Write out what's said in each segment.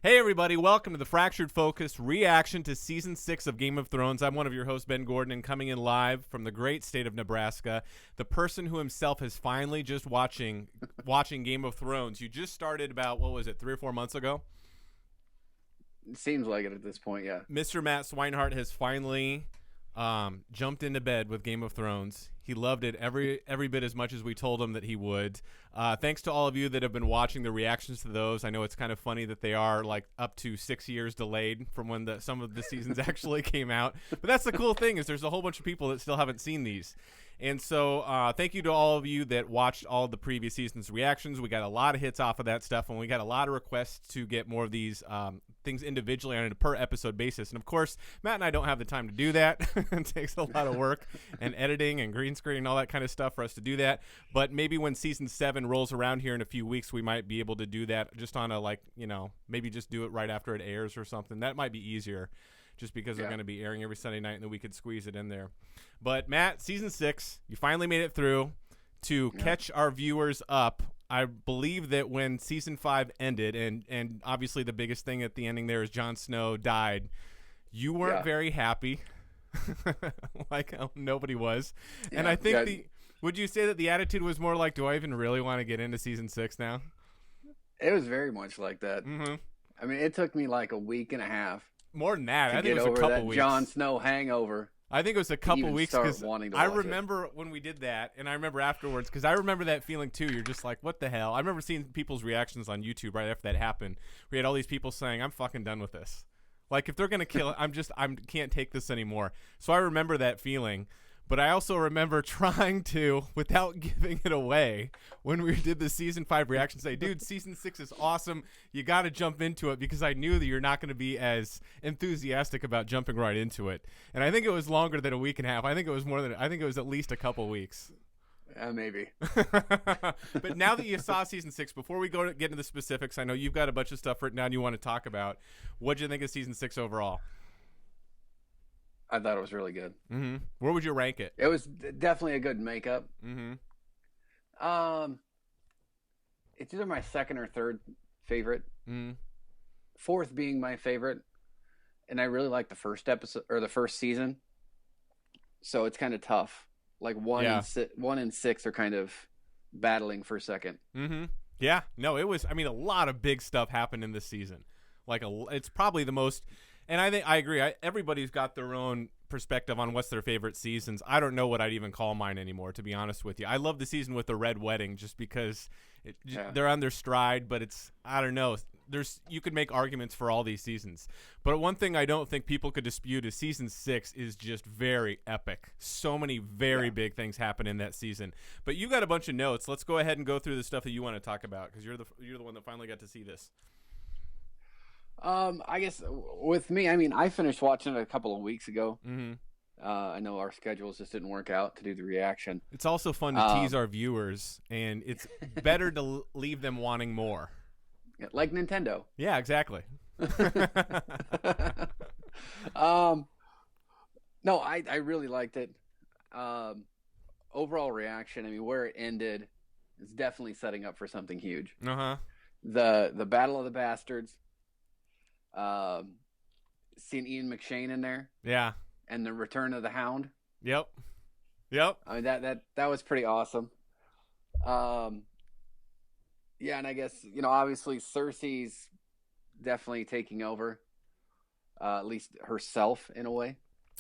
Hey, everybody. Welcome to the Fractured Focus reaction to Season 6 of Game of Thrones. I'm one of your hosts, Ben Gordon, and coming in live from the great state of Nebraska, the person who himself is finally just watching Game of Thrones. You just started about, 3 or 4 months ago? It seems like it at this point, yeah. Mr. Matt Swinehart has finally jumped into bed with Game of Thrones. He loved it every bit as much as we told him that he would. Thanks to all of you that have been watching the reactions to those. I know it's kind of funny that they are like up to 6 years delayed from when some of the seasons actually came out. But that's the cool thing, is there's a whole bunch of people that still haven't seen these. And so thank you to all of you that watched all of the previous seasons' reactions. We got a lot of hits off of that stuff, and we got a lot of requests to get more of these things individually on a per-episode basis. And, of course, Matt and I don't have the time to do that. It takes a lot of work and editing and green screen and all that kind of stuff for us to do that. But maybe when Season 7 rolls around here in a few weeks, we might be able to do that just on a, maybe just do it right after it airs or something. That might be easier, just because they're going to be airing every Sunday night, and then we could squeeze it in there. But, Matt, Season 6, you finally made it through. To catch our viewers up, I believe that when Season 5 ended, and obviously the biggest thing at the ending there is Jon Snow died, you weren't very happy, like how nobody was. Yeah, and I think would you say that the attitude was more like, do I even really want to get into Season 6 now? It was very much like that. Mm-hmm. I mean, it took me like a week and a half. More than that. I think it was over a couple that weeks. Jon Snow hangover. I think it was a couple weeks, because I remember when we did that, and I remember afterwards, because I remember that feeling too. You're just like, what the hell? I remember seeing people's reactions on YouTube right after that happened. We had all these people saying, I'm fucking done with this. Like, if they're going to kill it, I can't take this anymore. So I remember that feeling. But I also remember trying to, without giving it away, when we did the Season 5 reaction, say, dude, Season 6 is awesome. You got to jump into it, because I knew that you're not going to be as enthusiastic about jumping right into it. And I think it was longer than a week and a half. I think it was at least a couple weeks. Maybe. But now that you saw Season 6, before we get into the specifics, I know you've got a bunch of stuff written down you want to talk about. What'd you think of Season 6 overall? I thought it was really good. Mm-hmm. Where would you rank it? It was definitely a good makeup. Mm-hmm. It's either my second or third favorite. Mm-hmm. Fourth being my favorite, and I really like the first episode or the first season. So it's kind of tough. Like one and six are kind of battling for second. Mm-hmm. Yeah. No, it was. I mean, a lot of big stuff happened in this season. It's probably the most. And I think I agree. Everybody's got their own perspective on what's their favorite seasons. I don't know what I'd even call mine anymore, to be honest with you. I love the season with the Red Wedding just because they're on their stride, but I don't know. You could make arguments for all these seasons. But one thing I don't think people could dispute is Season 6 is just very epic. So many very big things happen in that season. But you got a bunch of notes. Let's go ahead and go through the stuff that you want to talk about, because you're the one that finally got to see this. I guess with me, I mean, I finished watching it a couple of weeks ago. Mm-hmm. I know our schedules just didn't work out to do the reaction. It's also fun to tease our viewers, and it's better to leave them wanting more. Like Nintendo. Yeah, exactly. No, I really liked it. Overall reaction, I mean, where it ended is definitely setting up for something huge. Uh-huh. The Battle of the Bastards. Seeing Ian McShane in there, and the return of the Hound. Yep. I mean that was pretty awesome. And I guess obviously Cersei's definitely taking over, at least herself in a way.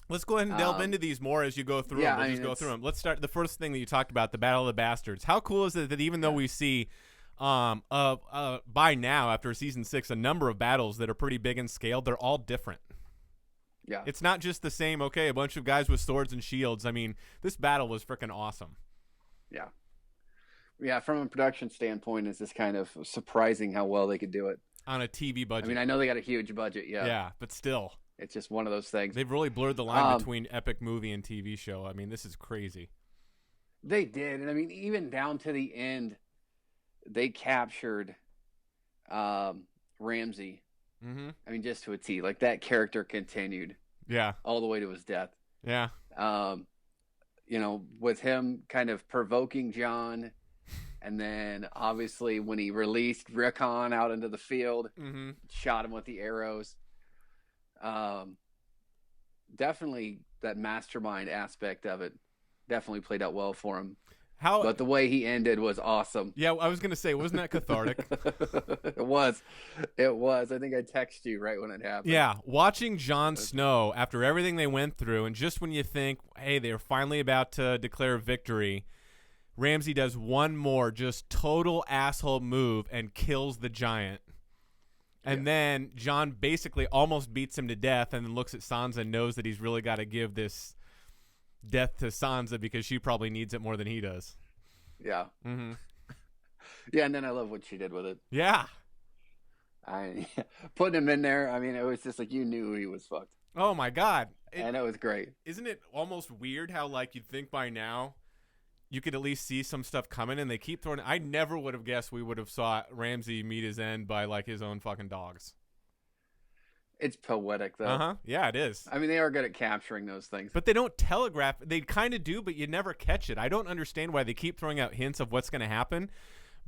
Let's go ahead and delve into these more as you go through them. Let's just go through them. Let's start the first thing that you talked about, the Battle of the Bastards. How cool is it that even though we see by now, after Season 6, a number of battles that are pretty big in scale, they're all different. Yeah. It's not just the same, a bunch of guys with swords and shields. I mean, this battle was freaking awesome. Yeah. Yeah, from a production standpoint, it's just kind of surprising how well they could do it. On a TV budget. I mean, I know they got a huge budget, Yeah, but still. It's just one of those things. They've really blurred the line between epic movie and TV show. I mean, this is crazy. They did. And I mean, even down to the end, they captured Ramsay. Mm-hmm. I mean, just to a T. Like, that character continued. Yeah. All the way to his death. Yeah. With him kind of provoking Jon And then obviously when he released Rickon out into the field, shot him with the arrows. Definitely that mastermind aspect of it definitely played out well for him. But the way he ended was awesome. Yeah, I was going to say, wasn't that cathartic? It was. I think I texted you right when it happened. Yeah, watching Jon Snow after everything they went through, and just when you think, hey, they're finally about to declare victory, Ramsay does one more just total asshole move and kills the giant. And then Jon basically almost beats him to death and then looks at Sansa and knows that he's really got to give this death to Sansa because she probably needs it more than he does. Yeah. Yeah, and then I love what she did with it. Yeah. Putting him in there, I mean, it was just like you knew he was fucked. Oh, my God. And it was great. Isn't it almost weird how, like, you'd think by now you could at least see some stuff coming, and they keep throwing. I never would have guessed we would have saw Ramsay meet his end by like his own fucking dogs. It's poetic, though. Yeah, it is. I mean, they are good at capturing those things, but they don't telegraph. They kind of do, but you never catch it. I don't understand why they keep throwing out hints of what's going to happen.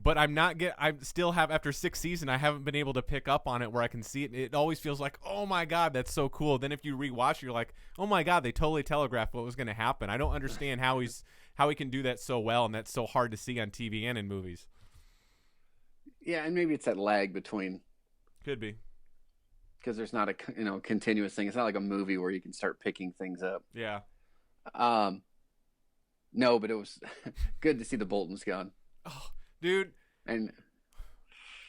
But I still have, after 6 seasons, I haven't been able to pick up on it where I can see it. It always feels like, oh my God, that's so cool. Then if you rewatch, you're like, oh my God, they totally telegraphed what was going to happen. I don't understand how he can do that so well, and that's so hard to see on TV and in movies. Yeah, and maybe it's that lag between. Could be. Because there's not a continuous thing. It's not like a movie where you can start picking things up. Yeah. No, but it was good to see the Boltons gone. Oh, dude. And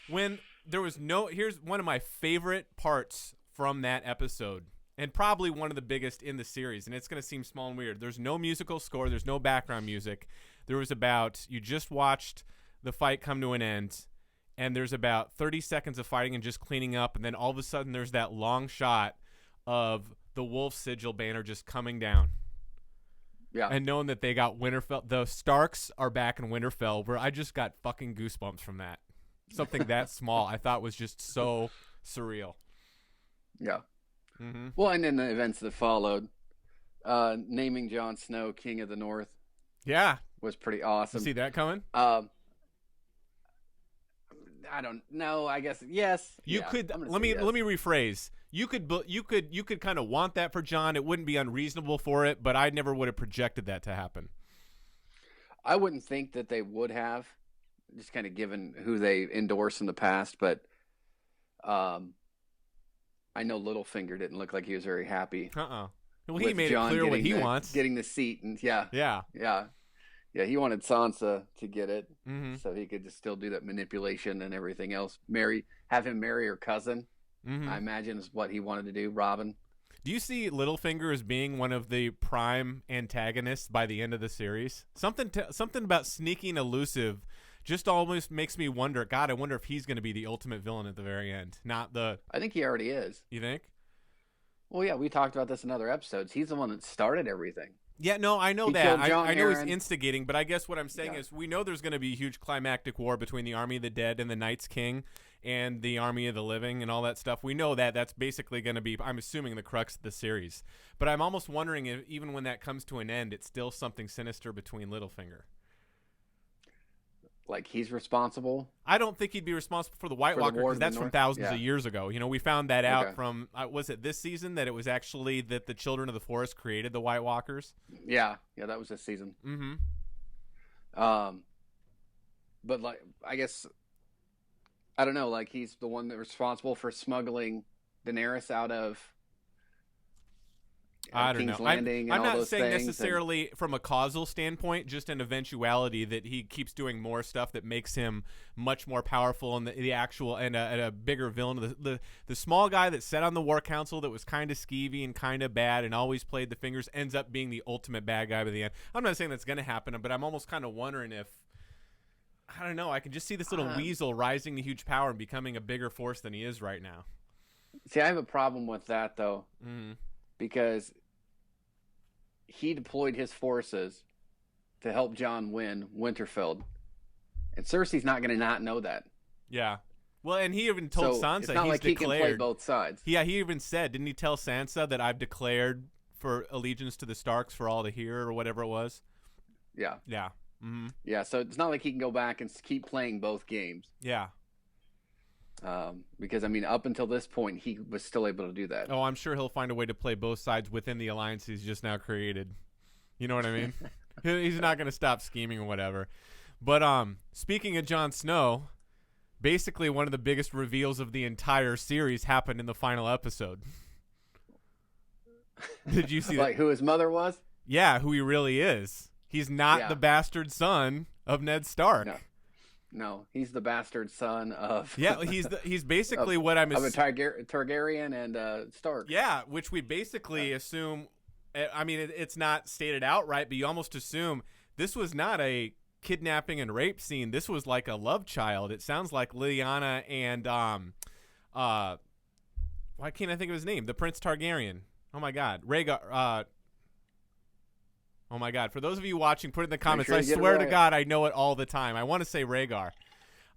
when there was here's one of my favorite parts from that episode, and probably one of the biggest in the series, and it's going to seem small and weird. There's no musical score. There's no background music. You just watched the fight come to an end, and there's about 30 seconds of fighting and just cleaning up, and then all of a sudden there's that long shot of the Wolf Sigil banner just coming down. Yeah. And knowing that they got Winterfell, the Starks are back in Winterfell, where I just got fucking goosebumps from that. Something that small I thought was just so surreal. Yeah. Well, and then the events that followed, naming Jon Snow King of the North. Yeah. Was pretty awesome. You see that coming? I don't know. I guess yes. You could let me rephrase. You could kind of want that for Jon. It wouldn't be unreasonable for it, but I never would have projected that to happen. I wouldn't think that they would have, just kind of given who they endorsed in the past. But I know Littlefinger didn't look like he was very happy. Well, he made it clear what he wants. Getting the seat, and yeah, he wanted Sansa to get it, so he could just still do that manipulation and everything else. Have him marry her cousin. I imagine is what he wanted to do, Robin. Do you see Littlefinger as being one of the prime antagonists by the end of the series? Something about sneaky and elusive just almost makes me wonder, God, I wonder if he's going to be the ultimate villain at the very end. I think he already is. You think? Well, yeah, we talked about this in other episodes. He's the one that started everything. Yeah, no, I know that. I know he's instigating, but I guess what I'm saying is we know there's going to be a huge climactic war between the Army of the Dead and the Night's King and the Army of the Living and all that stuff. We know that that's basically going to be, I'm assuming, the crux of the series. But I'm almost wondering if even when that comes to an end, it's still something sinister between Littlefinger. Like he's responsible? I don't think he'd be responsible for the White Walker because that's from thousands of years ago. You know, we found that out from, was it this season that it was actually that the Children of the Forest created the White Walkers? Yeah, that was this season. But like, I guess, I don't know, like he's the one that's responsible for smuggling Daenerys out of I don't King's know. Landing I'm not those saying necessarily from a causal standpoint, just an eventuality that he keeps doing more stuff that makes him much more powerful and the actual and a bigger villain. The small guy that sat on the War Council that was kind of skeevy and kind of bad and always played the fingers ends up being the ultimate bad guy by the end. I'm not saying that's going to happen, but I'm almost kind of wondering if, I don't know, I can just see this little weasel rising to huge power and becoming a bigger force than he is right now. See, I have a problem with that, though, because he deployed his forces to help Jon win Winterfell, and Cersei's not going to not know that. Yeah. Well, and he even told Sansa it's not he's like declared. He can play both sides. Yeah, he even said, didn't he tell Sansa that I've declared for allegiance to the Starks for all to hear or whatever it was? Yeah. Yeah. Mm-hmm. Yeah, so it's not like he can go back and keep playing both games. Yeah. Because, I mean, up until this point, he was still able to do that. Oh, I'm sure he'll find a way to play both sides within the alliance he's just now created. You know what I mean? He's not going to stop scheming or whatever. But speaking of Jon Snow, basically one of the biggest reveals of the entire series happened in the final episode. Did you see like that? Who his mother was? Yeah, who he really is. He's not the bastard son of Ned Stark. No, he's the bastard son of. Yeah, he's basically what I'm. Of a Targaryen and Stark. Yeah, which we basically assume. I mean, it's not stated outright, but you almost assume this was not a kidnapping and rape scene. This was like a love child. It sounds like Lyanna and why can't I think of his name? The Prince Targaryen. Oh my God, Rhaegar. Oh my God! For those of you watching, put it in the comments. I swear to God, I know it all the time. I want to say Rhaegar.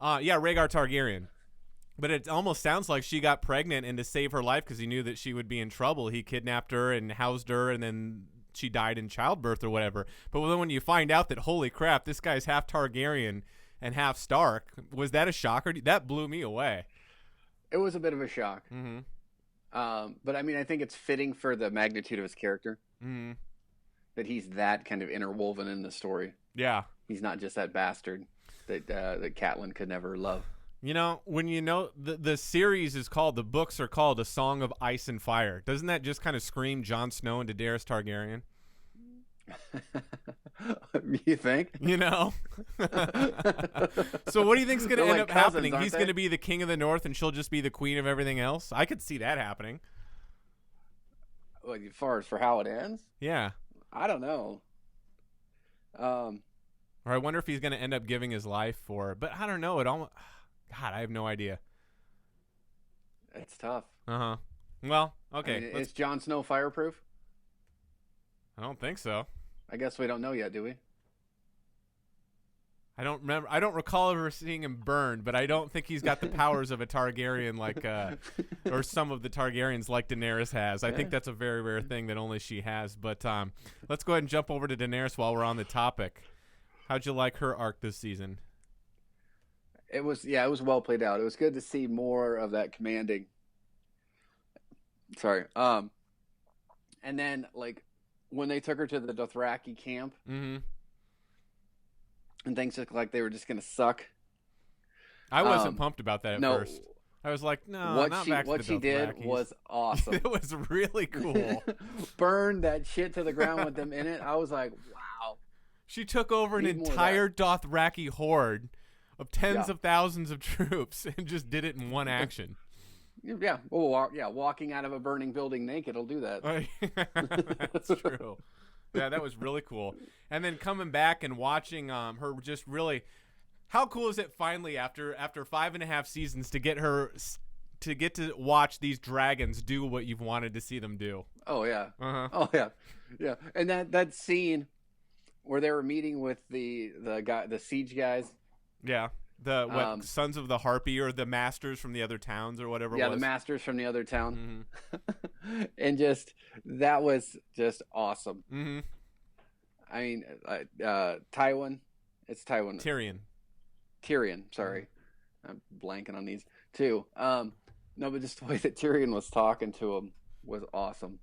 Yeah, Rhaegar Targaryen. But it almost sounds like she got pregnant, and to save her life, because he knew that she would be in trouble, he kidnapped her and housed her, and then she died in childbirth or whatever. But then when you find out that, holy crap, this guy's half Targaryen and half Stark, was that a shocker? That blew me away. It was a bit of a shock. Mm-hmm. But I mean, I think it's fitting for the magnitude of his character. Mm-hmm. That he's that kind of interwoven in the story. Yeah. He's not just that bastard that Catelyn could never love. You know, when you know the series is called, the books are called A Song of Ice and Fire. Doesn't that just kind of scream Jon Snow and Daenerys Targaryen? You think? You know? So what do you think's going to end up happening? He's going to be the king of the north and she'll just be the queen of everything else? I could see that happening. Well, as far as for how it ends? Yeah. I don't know. Or I wonder if he's going to end up giving his life for, but I don't know. It almost, God, I have no idea. It's tough. Uh-huh. Well, okay. I mean, is Jon Snow fireproof? I don't think so. I guess we don't know yet, do we? I don't remember. I don't recall ever seeing him burned, but I don't think he's got the powers of a Targaryen like, or some of the Targaryens like Daenerys has. I think that's a very rare thing that only she has. But let's go ahead and jump over to Daenerys while we're on the topic. How'd you like her arc this season? It was well played out. It was good to see more of that commanding. Sorry. And then like when they took her to the Dothraki camp. Mm-hmm. And things looked like they were just going to suck. I wasn't pumped about that at first. I was like, no, what she did was awesome. It was really cool. Burn that shit to the ground with them in it. I was like, wow. She took over an entire Dothraki horde of tens of thousands of troops and just did it in one action. Yeah. Well, walking out of a burning building naked will do that. That's true. Yeah, that was really cool. And then coming back and watching her just really, how cool is it finally after 5.5 seasons to get to watch these dragons do what you've wanted to see them do? Oh yeah. Uh-huh. Oh yeah. Yeah. And that scene where they were meeting with the siege guys. Yeah. The Sons of the Harpy or the Masters from the other towns or whatever. Yeah, the Masters from the other town. Mm-hmm. And that was just awesome. Mm-hmm. I mean, Tywin. It's Tywin. Tyrion. Sorry, I'm blanking on these too. No, but just the way that Tyrion was talking to him was awesome.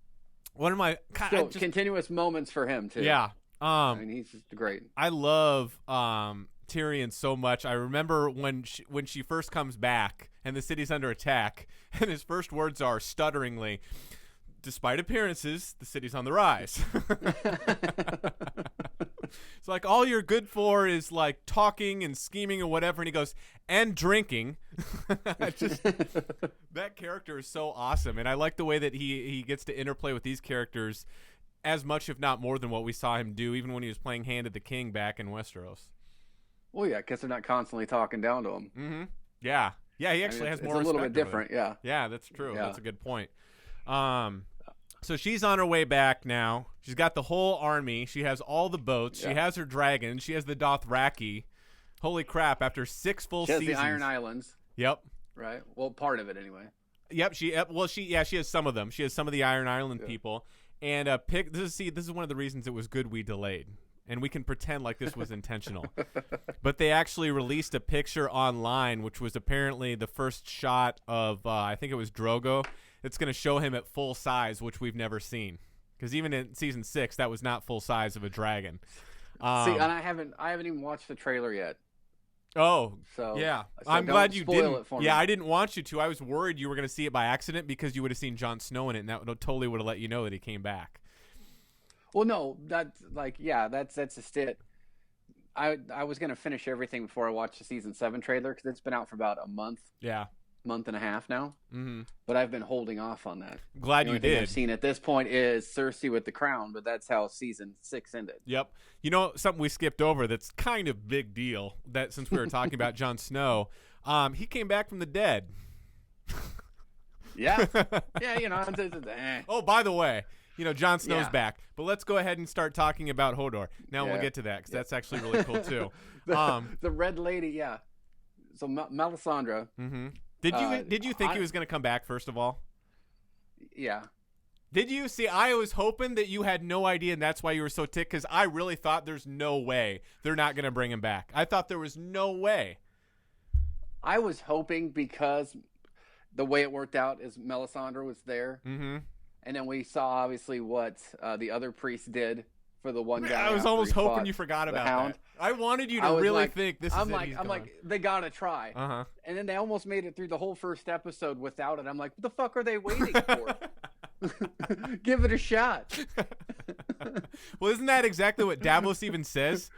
One of my continuous moments for him too. Yeah. I mean, he's just great. I love Tyrion so much. I remember when she first comes back and the city's under attack, and his first words are stutteringly, "Despite appearances, the city's on the rise." It's like all you're good for is like talking and scheming or whatever, and he goes, "And drinking." That character is so awesome, and I like the way that he gets to interplay with these characters as much, if not more, than what we saw him do, even when he was playing Hand of the King back in Westeros. Well, yeah, because they're not constantly talking down to him. Mm-hmm. Yeah. Yeah, he actually has more respect. It's a little bit different, yeah. Yeah, that's true. Yeah. That's a good point. So she's on her way back now. She's got the whole army. She has all the boats. Yeah. She has her dragons. She has the Dothraki. Holy crap, after 6 full seasons. She has the Iron Islands. Yep. Right? Well, part of it anyway. Yep. She has some of them. She has some of the Iron Island people. And this is one of the reasons it was good we delayed. and we can pretend like this was intentional. But they actually released a picture online, which was apparently the first shot of, I think it was Drogo. It's going to show him at full size, which we've never seen. Because even in season 6, that was not full size of a dragon. See, and I haven't even watched the trailer yet. Oh, so yeah. So I'm glad you didn't. It for me. Yeah, I didn't want you to. I was worried you were going to see it by accident because you would have seen Jon Snow in it, and that totally would have let you know that he came back. Well, no, that's just it. I was going to finish everything before I watched the season 7 trailer because it's been out for about a month. Yeah. Month and a half now. Mm-hmm. But I've been holding off on that. Glad you did. The only thing I've seen at this point is Cersei with the crown, but that's how season 6 ended. Yep. You know, something we skipped over that's kind of big deal, that since we were talking about Jon Snow, he came back from the dead. Yeah. Yeah, you know. Oh, by the way, you know, Jon Snow's back. But let's go ahead and start talking about Hodor. Now we'll get to that because that's actually really cool too. The Red Lady, yeah. So Melisandre. Mm-hmm. Did you think he was going to come back, first of all? Yeah. Did you? See, I was hoping that you had no idea, and that's why you were so ticked, because I really thought there's no way they're not going to bring him back. I thought there was no way. I was hoping because the way it worked out is Melisandre was there. Mm-hmm. And then we saw, obviously, what the other priest did for the one guy. I was almost hoping you forgot about Hound. that. I wanted you to really think this is it. I'm like, they got to try. Uh-huh. And then they almost made it through the whole first episode without it. I'm like, what the fuck are they waiting for? Give it a shot. Well, isn't that exactly what Davos even says?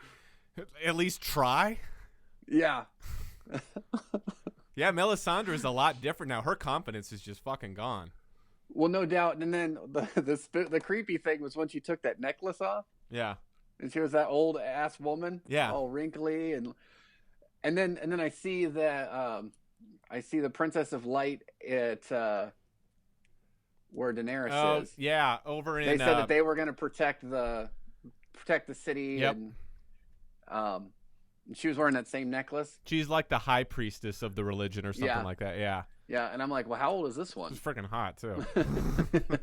At least try? Yeah. Yeah, Melisandre is a lot different now. Her confidence is just fucking gone. Well, no doubt. And then the creepy thing was when she took that necklace off. Yeah. And she was that old ass woman. Yeah. All wrinkly and then I see that I see the Princess of Light at where Daenerys is. Yeah, over in. They said that they were going to protect the city. Yep. And she was wearing that same necklace. She's like the high priestess of the religion or something like that. Yeah. Yeah, and I'm like, well, how old is this one? She's freaking hot too.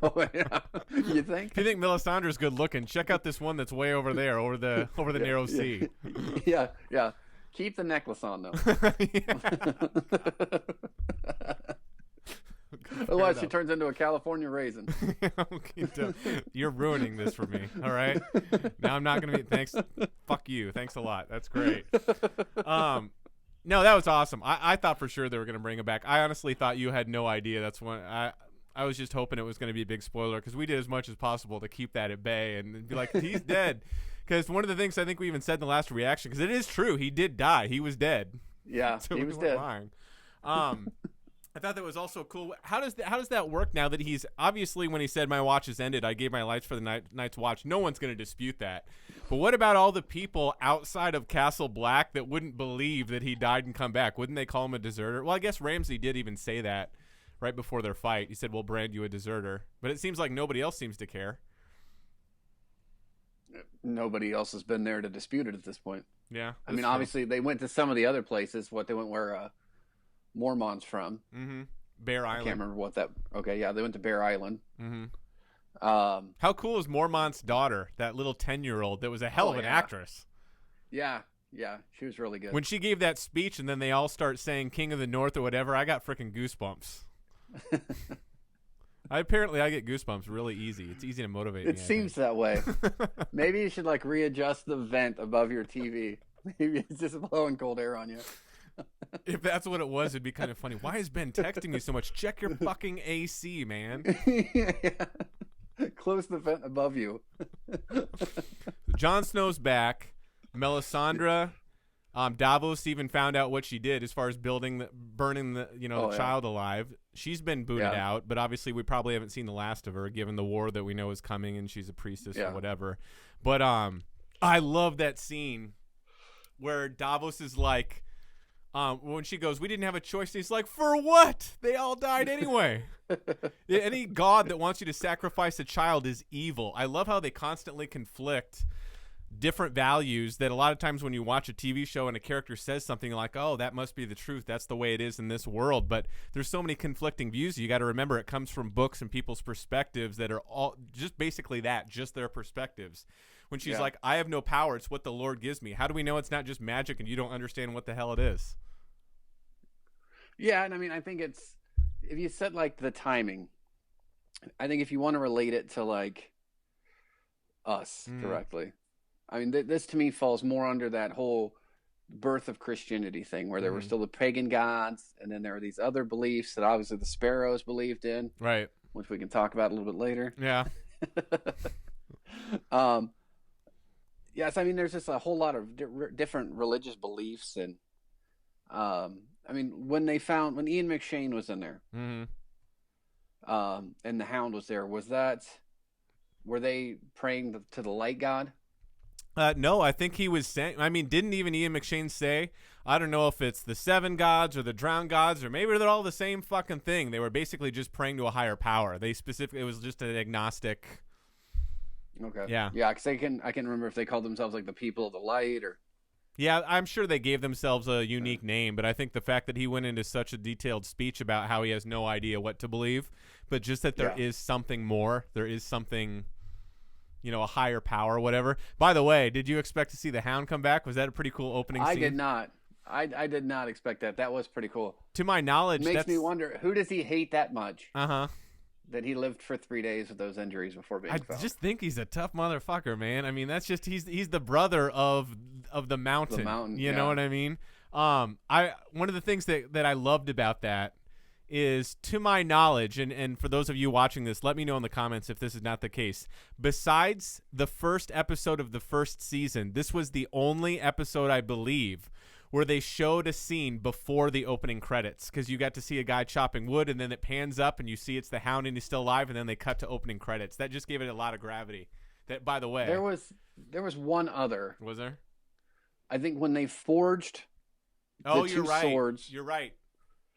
Oh, yeah. You think? If you think Melisandre's good looking, check out this one that's way over there, over the narrow sea. Yeah. Keep the necklace on though. Otherwise, she turns into a California raisin. You're ruining this for me. All right. Now I'm not gonna be. Thanks. Fuck you. Thanks a lot. That's great. No, that was awesome. I thought for sure they were gonna bring him back. I honestly thought you had no idea. That's when I was just hoping it was gonna be a big spoiler because we did as much as possible to keep that at bay and be like, he's dead. Because one of the things I think we even said in the last reaction, because it is true, he did die. He was dead. Yeah, so he was dead. Lying. I thought that was also cool. How does that work now that he's obviously, when he said my watch has ended, I gave my lights for the night's watch. No one's going to dispute that. But what about all the people outside of Castle Black that wouldn't believe that he died and come back? Wouldn't they call him a deserter? Well, I guess Ramsay did even say that right before their fight. He said, we'll brand you a deserter. But it seems like nobody else seems to care. Nobody else has been there to dispute it at this point. Yeah. I mean, obviously, they went to some of the other places. They went where Mormont's from. Mm-hmm. Bear Island. I can't remember what that. Okay, yeah, they went to Bear Island. Mm-hmm. How cool is Mormont's daughter, that little 10-year-old that was a hell of an actress? Yeah, she was really good. When she gave that speech and then they all start saying King of the North or whatever, I got freaking goosebumps. I get goosebumps really easy. It's easy to motivate me. It seems that way. Maybe you should readjust the vent above your TV. Maybe it's just blowing cold air on you. If that's what it was, it'd be kind of funny. Why is Ben texting me so much? Check your fucking AC, man. Yeah. Close the vent above you. Jon Snow's back. Melisandre, Davos even found out what she did as far as burning the child alive. She's been booted out, but obviously we probably haven't seen the last of her, given the war that we know is coming, and she's a priestess or whatever. But I love that scene where Davos is like, when she goes, we didn't have a choice. And he's like, for what? They all died anyway. Any god that wants you to sacrifice a child is evil. I love how they constantly conflict different values that a lot of times when you watch a TV show and a character says something like, oh, that must be the truth. That's the way it is in this world. But there's so many conflicting views. You got to remember it comes from books and people's perspectives that are all just basically that, just their perspectives. when she's Yeah. like, I have no power. It's what the Lord gives me. How do we know it's not just magic and you don't understand what the hell it is? Yeah, and I mean, I think it's if you set like the timing. I think if you want to relate it to like us directly, I mean, this to me falls more under that whole birth of Christianity thing, where there were still the pagan gods, and then there were these other beliefs that obviously the sparrows believed in, Right? Which we can talk about a little bit later. Yeah. Yes, I mean, there's just a whole lot of different religious beliefs, and I mean, when Ian McShane was in there, and the Hound was there, were they praying to the light god? No, I think he was saying, I mean, didn't even Ian McShane say, I don't know if it's the seven gods or the drowned gods, or maybe they're all the same fucking thing. They were basically just praying to a higher power. It was just an agnostic. Okay. Yeah. Yeah, because I can remember if they called themselves like the people of the light or. Yeah, I'm sure they gave themselves a unique name, but I think the fact that he went into such a detailed speech about how he has no idea what to believe, but just that there is something more, there is something, a higher power or whatever. By the way, did you expect to see the Hound come back? Was that a pretty cool opening scene? I did not. I did not expect that. That was pretty cool. To my knowledge, it makes me wonder, who does he hate that much? Uh-huh. That he lived for 3 days with those injuries before being found. I just think he's a tough motherfucker, man. I mean, that's just he's the brother of the mountain. The mountain, you know what I mean? One of the things that I loved about that is, to my knowledge, and for those of you watching this, let me know in the comments if this is not the case. Besides the first episode of the first season, this was the only episode, I believe, where they showed a scene before the opening credits, because you got to see a guy chopping wood, and then it pans up and you see it's the Hound and he's still alive, and then they cut to opening credits. That just gave it a lot of gravity. That, by the way, there was one other. Was there? I think when they forged the two swords. You're right.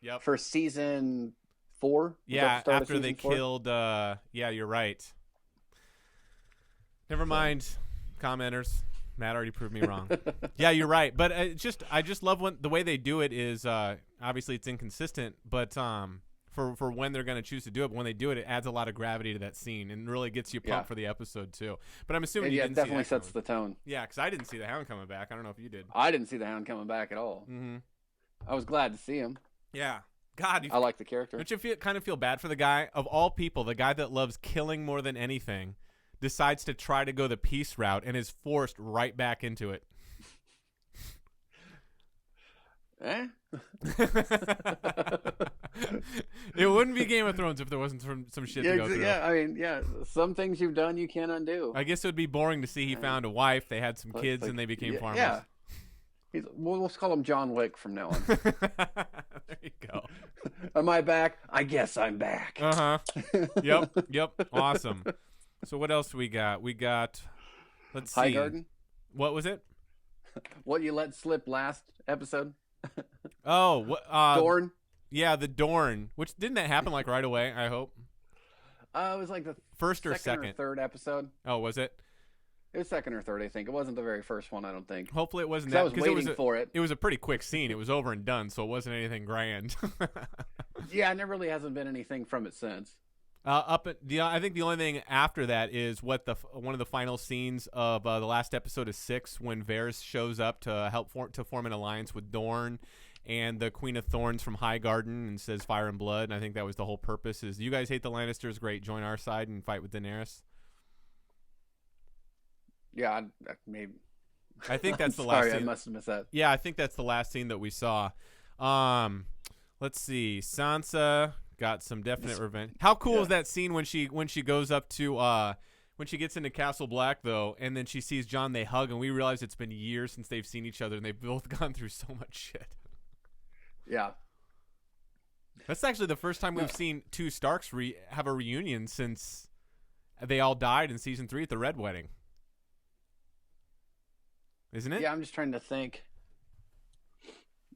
Yep. For season 4. Yeah, after they killed. Yeah, you're right. Never mind, commenters. Matt already proved me wrong. Yeah, you're right. But I just love the way they do it is obviously it's inconsistent, but for when they're going to choose to do it, but when they do it, it adds a lot of gravity to that scene and really gets you pumped for the episode too. But I'm assuming you didn't definitely see that sets the tone. Yeah, because I didn't see the Hound coming back. I don't know if you did. I didn't see the Hound coming back at all. Mm-hmm. I was glad to see him. Yeah. God, I like the character. Don't you kind of feel bad for the guy? Of all people, the guy that loves killing more than anything decides to try to go the peace route and is forced right back into it. Eh? It wouldn't be Game of Thrones if there wasn't some shit to go through. Yeah, I mean, some things you've done you can't undo. I guess it would be boring to see he found a wife, they had some kids, and they became farmers. Yeah. We'll call him John Wick from now on. There you go. Am I back? I guess I'm back. Uh-huh. Yep. Awesome. So what else do we got? We got, let's see. High Garden? What was it? What you let slip last episode? Dorne? Yeah, the Dorne. Which, didn't that happen like right away, I hope? It was like the first or second? Or third episode. Oh, was it? It was second or third, I think. It wasn't the very first one, I don't think. Hopefully it wasn't that. I was waiting for it. It was a pretty quick scene. It was over and done, so it wasn't anything grand. Yeah, and there really hasn't been anything from it since. I think the only thing after that is one of the final scenes of the last episode of 6, when Varys shows up to help form an alliance with Dorne and the Queen of Thorns from High Garden and says fire and blood. And I think that was the whole purpose. Is you guys hate the Lannisters? Great, join our side and fight with Daenerys. Yeah, maybe. I think that's the last scene. I must have missed that. Yeah, I think that's the last scene that we saw. Let's see. Sansa got some definite revenge. How cool is that scene when she goes up to when she gets into Castle Black though, and then she sees Jon, they hug, and we realize it's been years since they've seen each other, and they've both gone through so much shit. Yeah. That's actually the first time we've seen two Starks have a reunion since they all died in season 3 at the Red Wedding. Isn't it? Yeah, I'm just trying to think.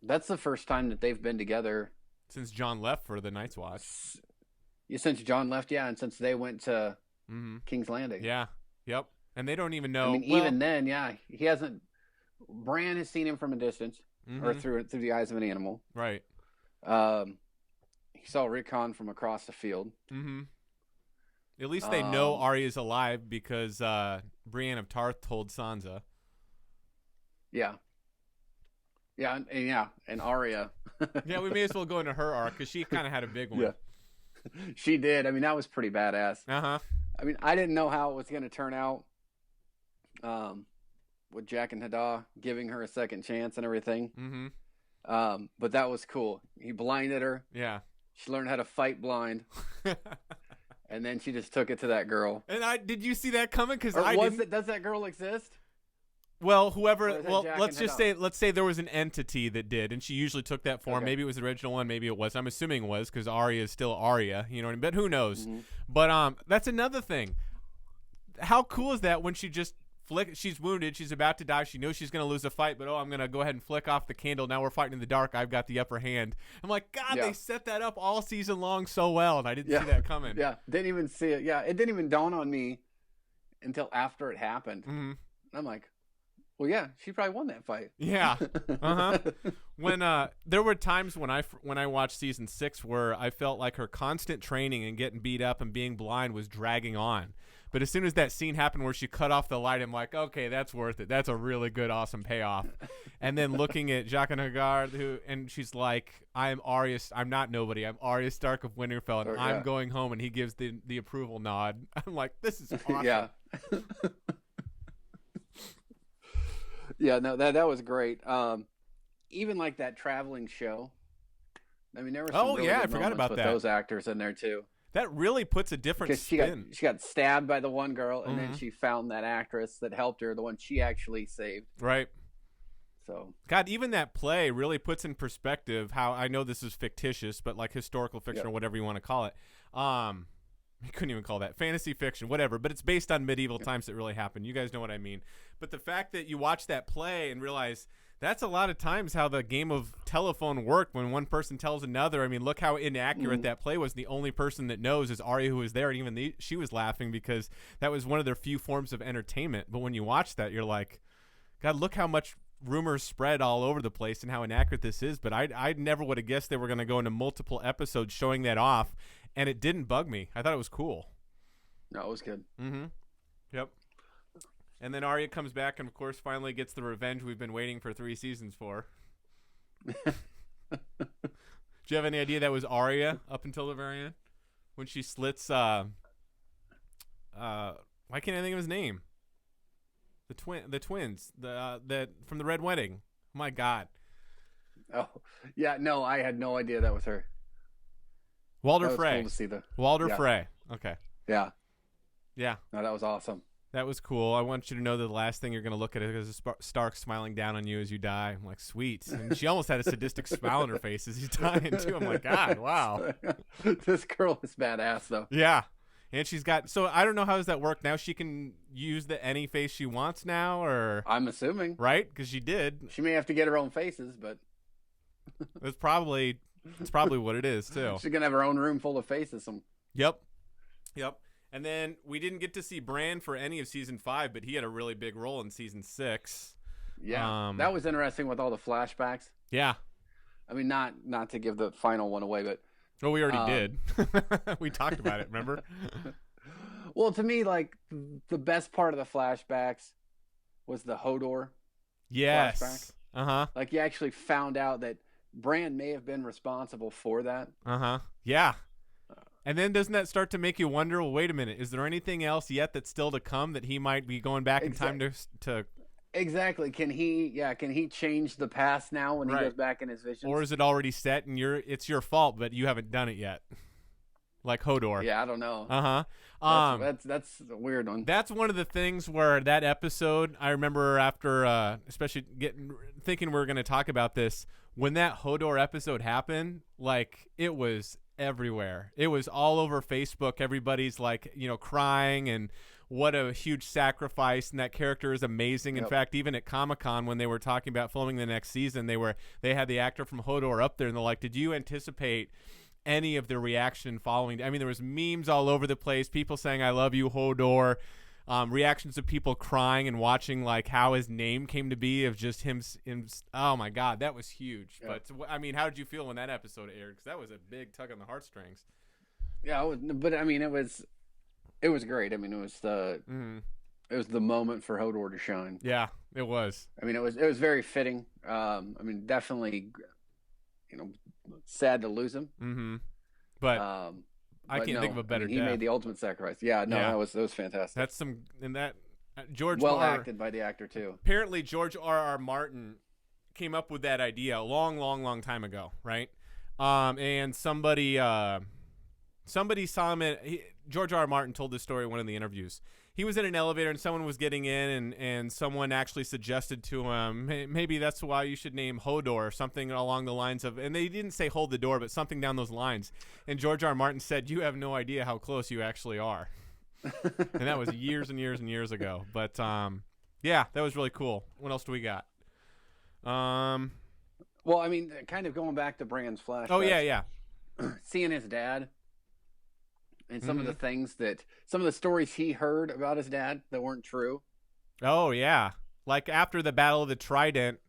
That's the first time that they've been together since Jon left for the Night's Watch. Since Jon left, yeah, and since they went to King's Landing. Yeah, yep. And they don't even know. I mean, even then, yeah, he hasn't. Bran has seen him from a distance, or through the eyes of an animal. Right. He saw Rickon from across the field. Mm-hmm. At least they know Arya's alive because Brienne of Tarth told Sansa. Yeah. Yeah, and Arya. Yeah, we may as well go into her arc because she kind of had a big one. Yeah. She did. I mean, that was pretty badass. Uh-huh. I mean, I didn't know how it was going to turn out with Jack and Haddah giving her a second chance and everything. Mm-hmm. But that was cool. He blinded her. Yeah. She learned how to fight blind. And then she just took it to that girl. And did you see that coming? Because does that girl exist? Well, let's say there was an entity that did, and she usually took that form. Okay. Maybe it was the original one, maybe it was. I'm assuming it was because Arya is still Arya, you know what I mean? But who knows? Mm-hmm. But that's another thing. How cool is that when she just she's wounded, she's about to die, she knows she's going to lose a fight, but I'm going to go ahead and flick off the candle. Now we're fighting in the dark. I've got the upper hand. I'm like, God, They set that up all season long so well, and I didn't see that coming. Yeah, didn't even see it. Yeah, it didn't even dawn on me until after it happened. Mm-hmm. I'm like, well, yeah, she probably won that fight. Yeah. Uh-huh. When there were times when I watched season 6 where I felt like her constant training and getting beat up and being blind was dragging on. But as soon as that scene happened where she cut off the light, I'm like, okay, that's worth it. That's a really good, awesome payoff. And then looking at Jaqen H'ghar, and she's like, I'm not nobody. I'm Arya Stark of Winterfell, and I'm going home. And he gives the approval nod. I'm like, this is awesome. Yeah. Yeah, no, that was great. Even like that traveling show. I mean, there were some really good I forgot about with that. Those actors in there too. That really puts a different spin. She got stabbed by the one girl, and then she found that actress that helped her, the one she actually saved. Right. So, God, even that play really puts in perspective how, I know this is fictitious, but like historical fiction or whatever you want to call it. You couldn't even call that fantasy fiction, whatever, but it's based on medieval times that really happened. You guys know what I mean. But the fact that you watch that play and realize that's a lot of times how the game of telephone worked when one person tells another. I mean, look how inaccurate that play was. The only person that knows is Arya, who was there, and even she was laughing because that was one of their few forms of entertainment. But when you watch that, you're like, God, look how much rumors spread all over the place and how inaccurate this is. But I never would have guessed they were going to go into multiple episodes showing that off, and it didn't bug me. I thought it was cool. No, it was good. Mm-hmm. Yep. And then Arya comes back and, of course, finally gets the revenge we've been waiting for 3 seasons for. Do you have any idea that was Arya up until the very end? When she slits, why can't I think of his name? The twins, that from the Red Wedding. Oh, my God. Oh, yeah, no, I had no idea that was her. Walder Frey. Cool to see Walder Frey. Okay. Yeah. Yeah. No, that was awesome. That was cool. I want you to know that the last thing you're going to look at is Stark smiling down on you as you die. I'm like, sweet. And she almost had a sadistic smile on her face as he's dying, too. I'm like, God, wow. This girl is badass, though. Yeah. And she's got – so I don't know how does that work now. She can use any face she wants now or – I'm assuming. Right? Because she did. She may have to get her own faces, but – It's probably what it is, too. She's going to have her own room full of faces. Yep. And then we didn't get to see Bran for any of season 5, but he had a really big role in season 6. Yeah, that was interesting with all the flashbacks. Yeah. I mean, not to give the final one away, but... Well, we already did. We talked about it, remember? Well, to me, like, the best part of the flashbacks was the Hodor flashback. Uh-huh. Like, you actually found out that Bran may have been responsible for that. Uh-huh. Yeah. And then doesn't that start to make you wonder, well, wait a minute, is there anything else yet that's still to come that he might be going back in time to Exactly. Can he change the past now when he goes back in his visions? Or is it already set and it's your fault, but you haven't done it yet? Like Hodor. Yeah, I don't know. Uh-huh. That's a weird one. That's one of the things where that episode, I remember after, especially thinking we were going to talk about this, when that Hodor episode happened, like, it was everywhere. It was all over Facebook. Everybody's like, crying and what a huge sacrifice, and that character is amazing. In fact, even at Comic-Con when they were talking about filming the next season, they had the actor from Hodor up there, and they're like, did you anticipate any of the reaction following? I mean, there was memes all over the place, people saying I love you, Hodor, reactions of people crying and watching like how his name came to be, of just him. Oh my God, that was huge. But I mean, how did you feel when that episode aired? Because that was a big tug on the heartstrings. Yeah, but I mean, it was It was great. I mean, it was the moment for Hodor to shine. Yeah, it was. I mean, it was very fitting. I mean, definitely, sad to lose him. Mm-hmm. But I can't think of a better he death. made the ultimate sacrifice. Yeah, no, Yeah. that was fantastic. That's some and that George well acted by the actor too. Apparently, George R.R. Martin came up with that idea a long time ago, right? And somebody saw him George R.R. Martin told this story in one of the interviews. He was in an elevator and someone was getting in and someone actually suggested to him, hey, maybe that's why you should name Hodor or something along the lines of, and they didn't say hold the door, but something down those lines. And George R. R. Martin said, you have no idea how close you actually are. And that was years and years and years ago. But, yeah, that was really cool. What else do we got? Well, I mean, kind of going back to Bran's flashbacks. Oh, yeah. Seeing his dad and some of the stories he heard about his dad that weren't true. Oh, yeah. Like after the Battle of the Trident,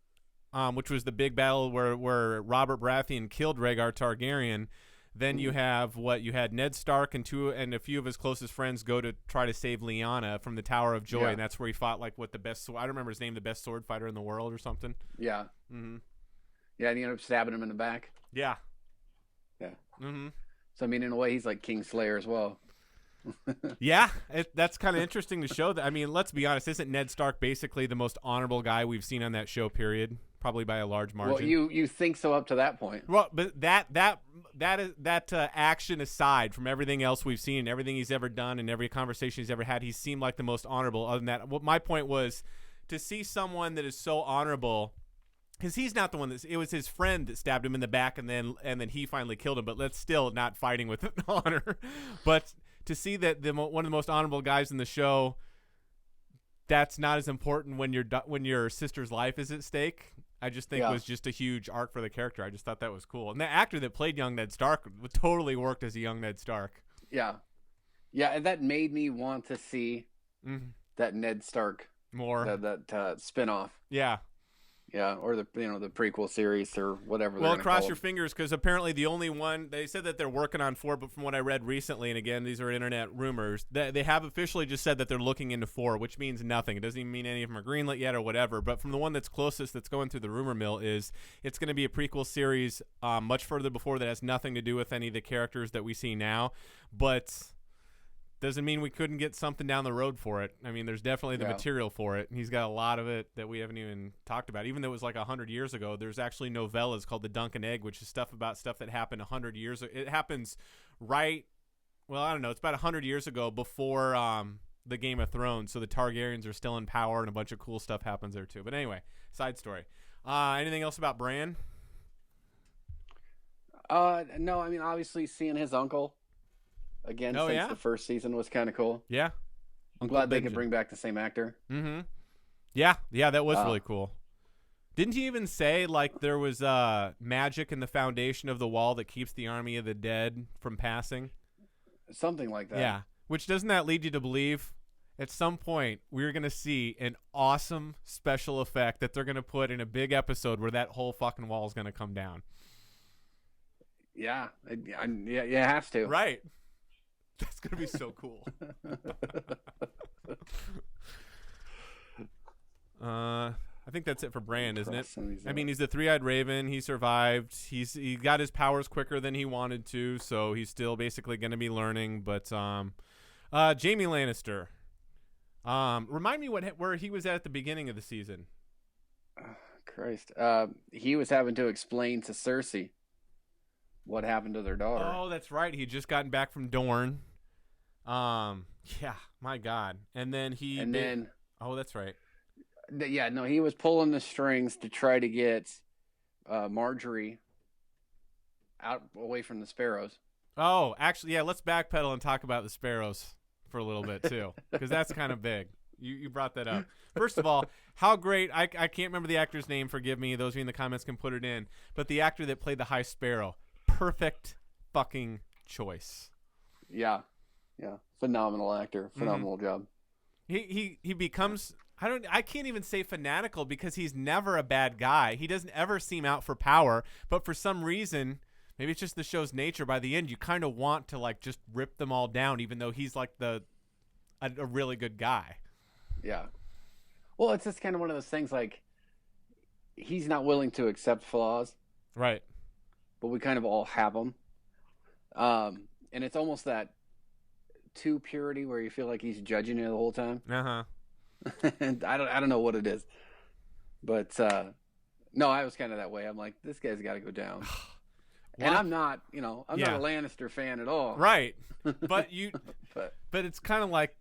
which was the big battle where Robert Baratheon killed Rhaegar Targaryen, then you had Ned Stark and a few of his closest friends go to try to save Lyanna from the Tower of Joy, and that's where he fought like the best. I don't remember his name, the best sword fighter in the world or something. Yeah. Mm-hmm. Yeah, and he ended up stabbing him in the back. Yeah. Yeah. Mm-hmm. So I mean, in a way, he's like Kingslayer as well. Yeah, that's kind of interesting to show that. I mean, let's be honest. Isn't Ned Stark basically the most honorable guy we've seen on that show? Period. Probably by a large margin. Well, you think so up to that point. Well, but that action aside from everything else we've seen, everything he's ever done, and every conversation he's ever had, he seemed like the most honorable. Other than that, what my point was to see someone that is so honorable. Because he's not the one it was his friend that stabbed him in the back, and then he finally killed him. But that's still not fighting with honor. But to see that one of the most honorable guys in the show, that's not as important when your sister's life is at stake. I just think it was just a huge arc for the character. I just thought that was cool, and the actor that played young Ned Stark totally worked as a young Ned Stark. Yeah, and that made me want to see that Ned Stark more that spinoff. Yeah, or the the prequel series or whatever. Well, cross your fingers, because apparently the only one they said that they're working on 4, but from what I read recently, and again these are internet rumors, that they have officially just said that they're looking into 4, which means nothing. It doesn't even mean any of them are greenlit yet or whatever. But from the one that's closest, that's going through the rumor mill, is it's going to be a prequel series much further before, that has nothing to do with any of the characters that we see now, but doesn't mean we couldn't get something down the road for it. I mean, there's definitely the material for it. He's got a lot of it that we haven't even talked about. Even though it was like 100 years ago, there's actually novellas called The Dunk and Egg, which is stuff that happened 100 years ago. It happens I don't know. It's about 100 years ago before the Game of Thrones. So the Targaryens are still in power, and a bunch of cool stuff happens there too. But anyway, side story. Anything else about Bran? No, I mean, obviously seeing his uncle again since the first season was kind of cool. Yeah. I'm glad they could bring back the same actor. Mm-hmm. Yeah, that was really cool. Didn't he even say like there was magic in the foundation of the wall that keeps the army of the dead from passing? Something like that. Yeah. Which doesn't that lead you to believe at some point we're going to see an awesome special effect that they're going to put in a big episode where that whole fucking wall is going to come down? Yeah. It has to. Right. That's going to be so cool. I think that's it for Bran, isn't it? I mean, he's the three-eyed raven. He survived. He got his powers quicker than he wanted to, so he's still basically going to be learning. But Jaime Lannister. Remind me where he was at the beginning of the season. Christ. He was having to explain to Cersei what happened to their daughter. Oh, that's right. He had just gotten back from Dorne. Yeah, my God. And then oh, that's right. Yeah, no, he was pulling the strings to try to get Marjorie out away from the sparrows. Oh, actually, yeah, let's backpedal and talk about the sparrows for a little bit, too, because that's kind of big. You brought that up. First of all, how great. I can't remember the actor's name. Forgive me. Those of you in the comments can put it in. But the actor that played the High Sparrow, perfect fucking choice. Yeah. Phenomenal actor. Phenomenal job. He becomes... I can't even say fanatical, because he's never a bad guy. He doesn't ever seem out for power, but for some reason, maybe it's just the show's nature, by the end you kind of want to like just rip them all down, even though he's like the a really good guy. Yeah. Well, it's just kind of one of those things like he's not willing to accept flaws, Right. but we kind of all have them. And it's almost that too purity where you feel like he's judging you the whole time. Uh-huh. And I don't know what it is. But no, I was kind of that way. I'm like, this guy's got to go down. And I'm not, I'm not a Lannister fan at all. Right. But but it's kind of like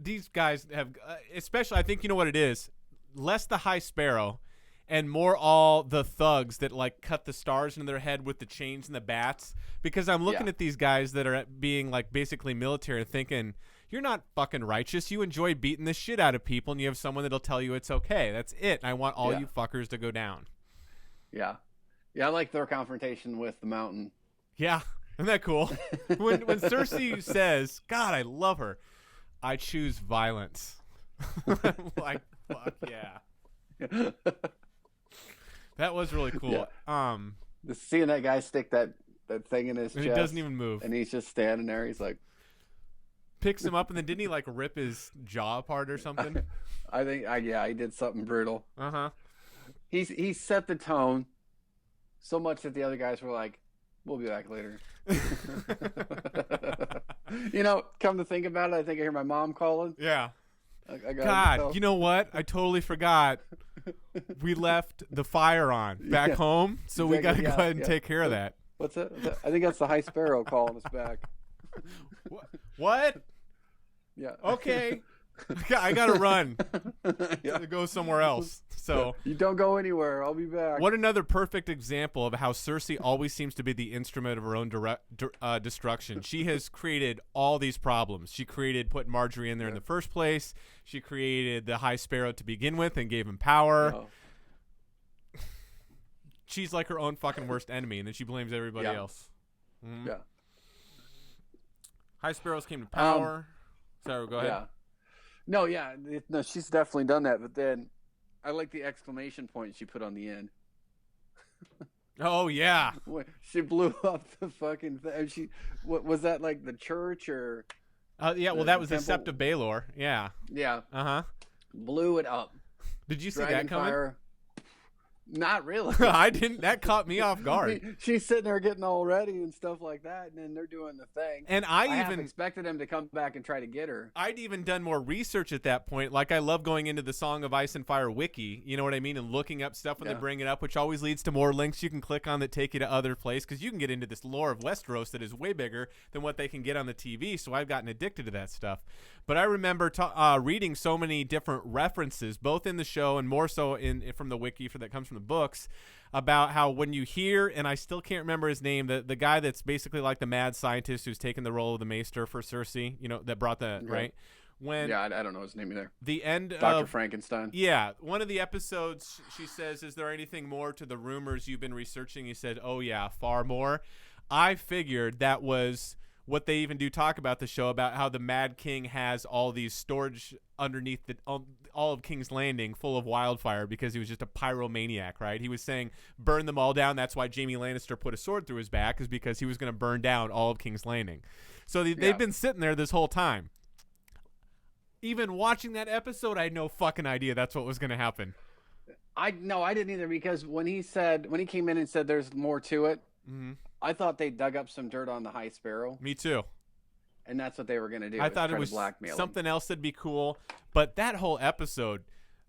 these guys have, especially, I think you know what it is, less the High Sparrow and more all the thugs that like cut the stars into their head with the chains and the bats. Because I'm looking at these guys that are being like basically military and thinking, you're not fucking righteous. You enjoy beating the shit out of people, and you have someone that'll tell you it's okay. That's it. And I want all you fuckers to go down. Yeah. Yeah, I like their confrontation with the mountain. Yeah. Isn't that cool? when Cersei says, God, I love her, I choose violence. I'm like, fuck yeah. That was really cool. Yeah. Just seeing that guy stick that thing in his chest. He doesn't even move. And he's just standing there. He's like... Picks him up, and then didn't he like rip his jaw apart or something? I think, he did something brutal. Uh-huh. He set the tone so much that the other guys were like, we'll be back later. Come to think about it, I think I hear my mom calling. Yeah. God, you know what? I totally forgot. We left the fire on back home, so we got to go ahead and take care of that. What's that? I think that's the High Sparrow calling us back. What? Yeah. Okay. I got to run. To go somewhere else. So you don't go anywhere. I'll be back. What another perfect example of how Cersei always seems to be the instrument of her own destruction. She has created all these problems. She created putting Marjorie in there in the first place. She created the High Sparrow to begin with and gave him power. No. She's like her own fucking worst enemy, and then she blames everybody else. Mm-hmm. Yeah. High Sparrows came to power. Sorry, go ahead. Yeah. No, she's definitely done that. But then I like the exclamation point she put on the end. Oh, yeah. She blew up the fucking thing. What was that, like the church or? Yeah, well, that was the Sept of Baelor. Yeah. Yeah. Uh-huh. Blew it up. Did you see that coming? Fire. Not really. I didn't. That caught me off guard. She's sitting there getting all ready and stuff like that, and then they're doing the thing. And I even expected him to come back and try to get her. I'd even done more research at that point. Like, I love going into the Song of Ice and Fire wiki, you know what I mean, and looking up stuff when they bring it up, which always leads to more links you can click on that take you to other places, because you can get into this lore of Westeros that is way bigger than what they can get on the TV, so I've gotten addicted to that stuff. But I remember reading so many different references, both in the show and more so from the wiki that comes from the books, about how when you hear, and I still can't remember his name, the guy that's basically like the mad scientist who's taken the role of the Maester for Cersei, that brought the, right? I don't know his name either. The end of Dr. Frankenstein. Yeah. One of the episodes, she says, is there anything more to the rumors you've been researching? He said, oh, yeah, far more. I figured that was what they even do talk about the show, about how the Mad King has all these storage underneath all of King's Landing full of wildfire because he was just a pyromaniac, right? He was saying burn them all down. That's why Jaime Lannister put a sword through his back, is because he was going to burn down all of King's Landing. So they've been sitting there this whole time. Even watching that episode, I had no fucking idea that's what was going to happen. I didn't either, because when he came in and said there's more to it, I thought they dug up some dirt on the High Sparrow. Me too. And that's what they were going to do. I thought it was something else that'd be cool. But that whole episode,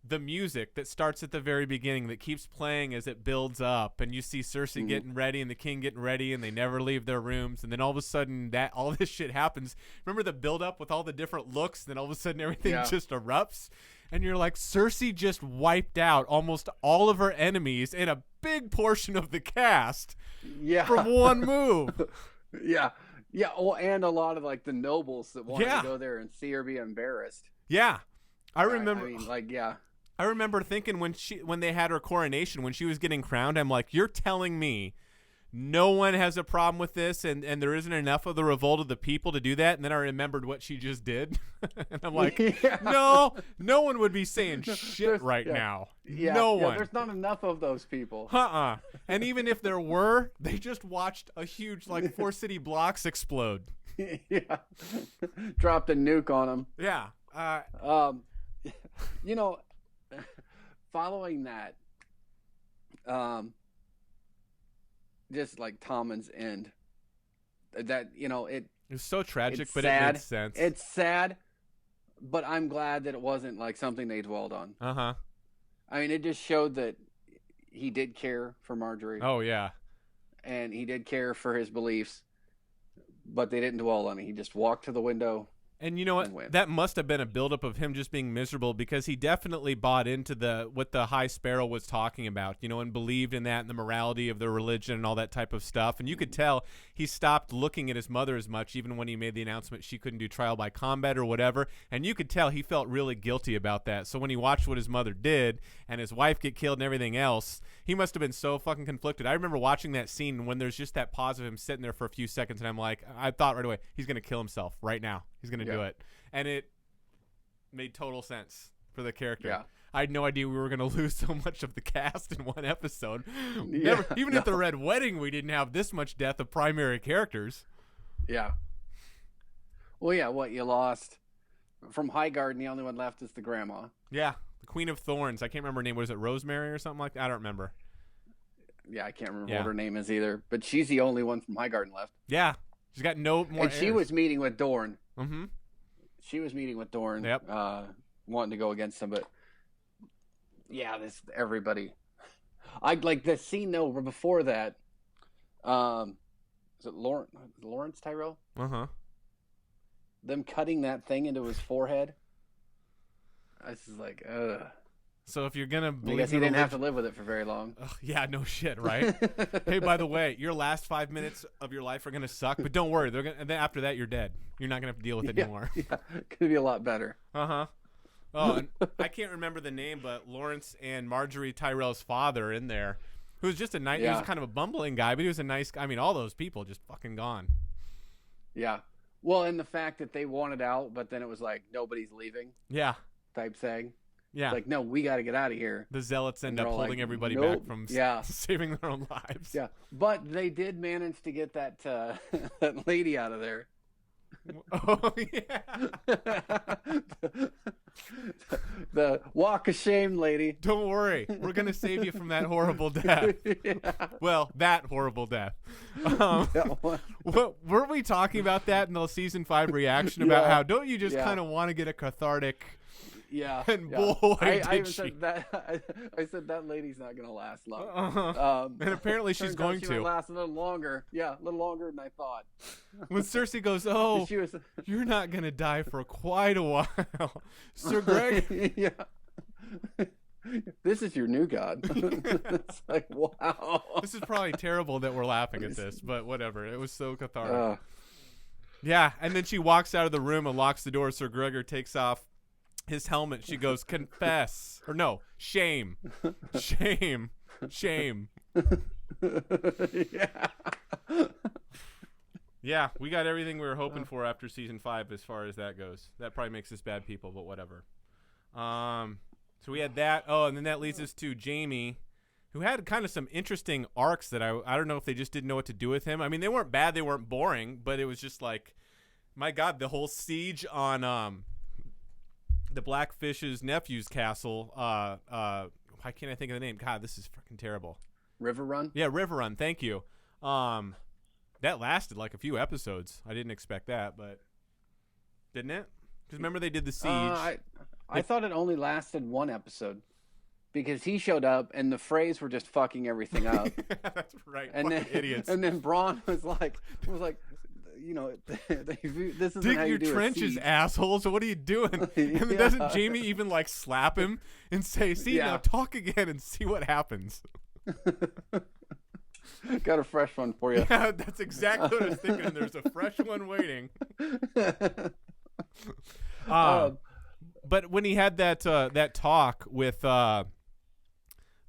the music that starts at the very beginning that keeps playing as it builds up, and you see Cersei getting ready and the king getting ready, and they never leave their rooms, and then all of a sudden all this shit happens. Remember the build up with all the different looks, and then all of a sudden everything just erupts, and you're like, Cersei just wiped out almost all of her enemies and a big portion of the cast from one move. Yeah. Well, and a lot of like the nobles that wanted to go there and see her be embarrassed. Yeah. I remember I remember thinking when they had her coronation, when she was getting crowned, I'm like, you're telling me no one has a problem with this, and there isn't enough of the revolt of the people to do that? And then I remembered what she just did. And I'm like, no one would be saying shit now. Yeah, no one. There's not enough of those people. And even if there were, they just watched a huge, like, 4 city blocks explode. Yeah. Dropped a nuke on him. Yeah. You know, following that, just like Tommen's end, that, you know, it was so tragic, but sad. It made sense. It's sad, but I'm glad that it wasn't like something they dwelled on. Uh-huh. I mean, it just showed that he did care for Marjorie. Oh, yeah. And he did care for his beliefs, but they didn't dwell on it. He just walked to the window. And you know what? That must have been a buildup of him just being miserable, because he definitely bought into what the High Sparrow was talking about, you know, and believed in that and the morality of the religion and all that type of stuff. And you could tell he stopped looking at his mother as much, even when he made the announcement she couldn't do trial by combat or whatever. And you could tell he felt really guilty about that. So when he watched what his mother did and his wife get killed and everything else, he must have been so fucking conflicted. I remember watching that scene when there's just that pause of him sitting there for a few seconds, and I'm like, I thought right away, he's going to kill himself right now. He's going to do it. And it made total sense for the character. Yeah. I had no idea we were going to lose so much of the cast in one episode. Even at the Red Wedding, we didn't have this much death of primary characters. Yeah. Well, yeah, what you lost from Highgarden, the only one left is the grandma. Yeah, the Queen of Thorns. I can't remember her name. Was it Rosemary or something like that? I don't remember. Yeah, I can't remember what her name is either. But she's the only one from Highgarden left. Yeah, she's got no more. And she was meeting with Dorne. Mm-hmm. She was meeting with Dorne. Yep. Wanting to go against him, but yeah, everybody. I like the scene though before that. Is it Lawrence Tyrell? Uh-huh. Them cutting that thing into his forehead. I was just like, ugh. So if you're gonna believe, I guess he didn't have to live with it for very long. Yeah, no shit, right? Hey, by the way, your last 5 minutes of your life are gonna suck, but don't worry, and then after that, you're dead. You're not gonna have to deal with it anymore. Yeah, could be a lot better. Uh-huh. Oh, and I can't remember the name, but Lawrence and Marjorie Tyrell's father in there, who was just a nice, he was kind of a bumbling guy, but he was a nice guy. I mean, all those people just fucking gone. Yeah. Well, and the fact that they wanted out, but then it was like, nobody's leaving. Yeah. Type thing. Yeah. It's like, no, we got to get out of here. The zealots end up holding everybody back from saving their own lives. Yeah. But they did manage to get that that lady out of there. Oh, yeah. The walk of shame lady. Don't worry. We're going to save you from that horrible death. Yeah. Well, that horrible death. What were we talking about that in the season 5 reaction about how don't you just kind of want to get a cathartic... Yeah, and boy, I said that. I said that lady's not gonna last long. And apparently she's going to last a little longer. Yeah, a little longer than I thought. When Cersei goes, "Oh, you're not gonna die for quite a while, Sir Greg." Yeah. This is your new god. It's like, wow. This is probably terrible that we're laughing at this, but whatever. It was so cathartic. Yeah, and then she walks out of the room and locks the door. Sir Gregor takes off his helmet. She goes, confess. Or no, shame. Shame. Shame. Yeah. Yeah, we got everything we were hoping for after season 5 as far as that goes. That probably makes us bad people, but whatever. So we had that. Oh, and then that leads us to Jaime, who had kind of some interesting arcs that I don't know if they just didn't know what to do with him. I mean, they weren't bad, they weren't boring, but it was just like, my God, the whole siege on the Blackfish's nephew's castle. Why can't I think of the name? God, this is freaking terrible. River Run? Yeah, River Run. Thank you. That lasted like a few episodes. I didn't expect that, but didn't it? Because remember they did the siege. I thought it only lasted one episode because he showed up and the Freys were just fucking everything up. That's right. And then idiots. And then Bronn was like, you know, this is dig your trenches, assholes. What are you doing? And then doesn't Jaime even like slap him and say, "See, now talk again and see what happens." Got a fresh one for you. Yeah, that's exactly what I was thinking. There's a fresh one waiting. But when he had that talk with the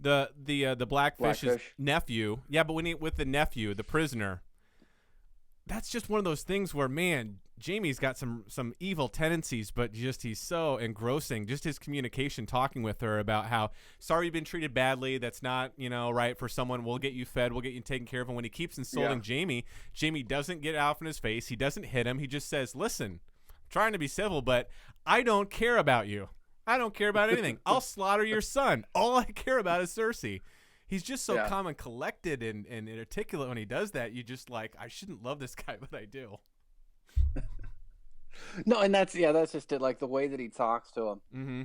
Blackfish's nephew, yeah, but with the nephew, the prisoner. That's just one of those things where, man, Jaime's got some evil tendencies, but just he's so engrossing. Just his communication, talking with her about how sorry you've been treated badly. That's not right for someone. We'll get you fed. We'll get you taken care of. And when he keeps insulting Jaime doesn't get out from his face. He doesn't hit him. He just says, "Listen, I'm trying to be civil, but I don't care about you. I don't care about anything. I'll slaughter your son. All I care about is Cersei." He's just so calm and collected and articulate when he does that. You just like, I shouldn't love this guy, but I do. No, and that's just it. Like the way that he talks to him. Mm-hmm.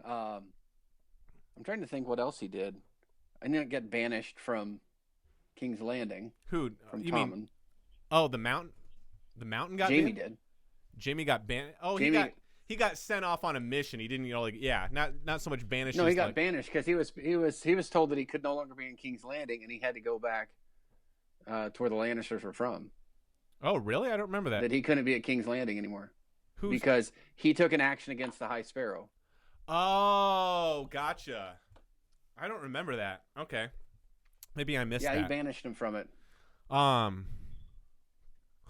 I'm trying to think what else he did. I didn't get banished from King's Landing. Who? From you Tommen. mean? Oh, the mountain. The mountain got Jaime banned? did. Jaime got banned. Oh, Jaime, he got sent off on a mission. He didn't, not so much banished. No, he got banished because he was told that he could no longer be in King's Landing, and he had to go back to where the Lannisters were from. Oh, really? I don't remember that. That he couldn't be at King's Landing anymore because he took an action against the High Sparrow. Oh, gotcha. I don't remember that. Okay, maybe I missed that. Yeah, he banished him from it.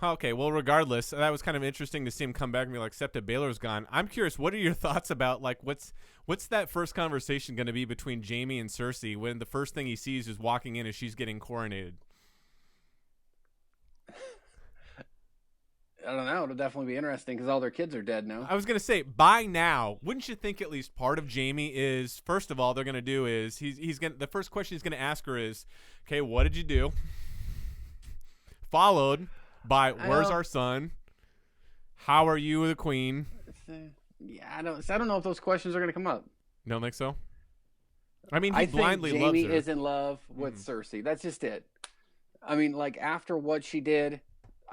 Okay, well, regardless, that was kind of interesting to see him come back and be like, Septa Baelor's gone. I'm curious, what are your thoughts about, like, what's that first conversation going to be between Jaime and Cersei when the first thing he sees is walking in as she's getting coronated? I don't know. It'll definitely be interesting because all their kids are dead now. I was going to say, by now, wouldn't you think at least part of Jaime is, first of all, they're going to do is, the first question he's going to ask her is, okay, what did you do? Followed by, where's our son? How are you the queen? I don't know if those questions are going to come up. You don't think so? I mean, he blindly loves her. Jaime is in love with Cersei. That's just it. I mean, like, after what she did,